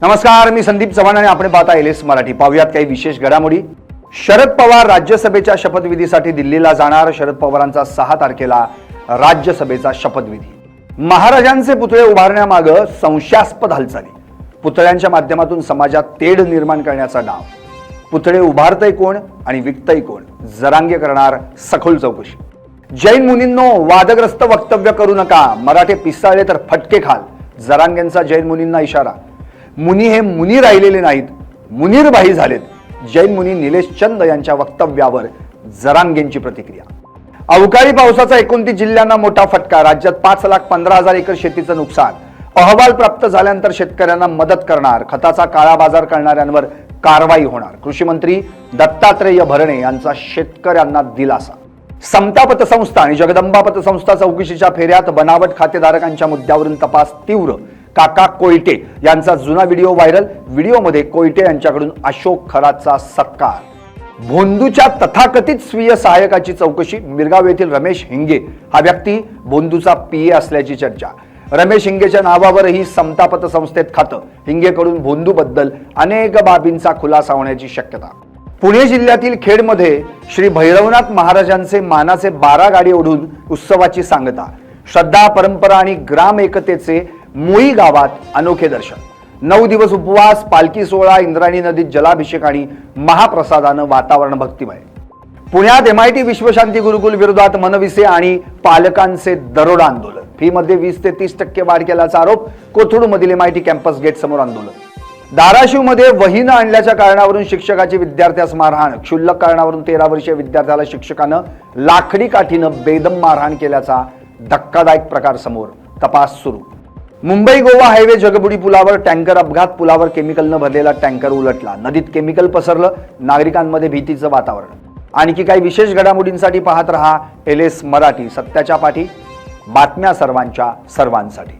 नमस्कार, मी संदीप चव्हाण आणि आपण पाहता एलएस मराठी. पाहूयात काही विशेष घडामोडी. शरद पवार राज्यसभेच्या शपथविधीसाठी दिल्लीला जाणार. शरद पवारांचा 6 तारखेला राज्यसभेचा शपथविधी. महाराजांचे पुतळे उभारण्यामागे संशयास्पद हालचाली. पुतळ्यांच्या माध्यमातून समाजात तेढ निर्माण करण्याचा डाव. पुतळे उभारतय कोण आणि विकतय कोण? जरांगे करणार सखोल चौकशी. जैन मुनींनो, वादग्रस्त वक्तव्य करू नका. मराठे पिसाळले तर फटके खाल. जरांगेंचा जैन मुनींना इशारा. मुनी हे मुनी राहिलेले नाहीत, मुनीरबाई झालेत. जैन मुनी निलेश चंद यांच्या वक्तव्यावर जरांगेंची प्रतिक्रिया. अवकाळी पावसाचा 29 जिल्ह्यांना मोठा फटका. राज्यात 5,15,000 एकर शेतीचं नुकसान. अहवाल प्राप्त झाल्यानंतर शेतकऱ्यांना मदत करणार. खताचा काळा बाजार करणाऱ्यांवर कारवाई होणार. कृषी मंत्री दत्तात्रय भरणे यांचा शेतकऱ्यांना दिलासा. समता पतसंस्था आणि जगदंबा पतसंस्था चौकशीच्या फेऱ्यात. बनावट खातेधारकांच्या मुद्द्यावरून तपास तीव्र. काका कोयटे यांचा जुना व्हिडिओ व्हायरल. व्हिडिओमध्ये कोयटे यांच्याकडून अशोक खरातचा सत्कार. भोंदूच्या तथाकथित स्वीय सहायकाची चौकशी. मिरगाव येथील रमेश हिंगे हा व्यक्ती भोंदूचा पीए असल्याची चर्चा. रमेश हिंगेच्या नावावरही समता पतसंस्थेत खातं. हिंगेकडून भोंदूबद्दल अनेक बाबींचा खुलासा होण्याची शक्यता. पुणे जिल्ह्यातील खेडमध्ये श्री भैरवनाथ महाराजांचे मानाचे 12 गाडी ओढून उत्सवाची सांगता. श्रद्धा, परंपरा आणि ग्राम एकतेचे मुळी गावात अनोखे दर्शन. 9 दिवस उपवास, पालखी सोहळा, इंद्रायणी नदीत जलाभिषेक आणि महाप्रसादानं वातावरण भक्तिमय. पुण्यात MIT विश्वशांती गुरुकुल विरोधात मनविसे आणि पालकांचे दरोडा आंदोलन. फी मध्ये 20 ते 30% वाढ केल्याचा आरोप. कोथरूडमधील MIT कॅम्पस गेट समोर आंदोलन. धाराशिवमध्ये वही न आणल्याच्या कारणावरून शिक्षकाची विद्यार्थ्यास मारहाण. क्षुल्लक कारणावरून 13 वर्षीय विद्यार्थ्याला शिक्षकानं लाकडी काठीनं बेदम मारहाण केल्याचा धक्कादायक प्रकार समोर. तपास सुरू. मुंबई गोवा हायवे जगबुडी पुलावर टँकर अपघात. पुलावर केमिकलनं भरलेला टँकर उलटला. नदीत केमिकल पसरलं. नागरिकांमध्ये भीतीचं वातावरण. आणखी काही विशेष घडामोडींसाठी पाहत रहा एलएस मराठी. सत्याच्या पाठी, बातम्या सर्वांच्या सर्वांसाठी.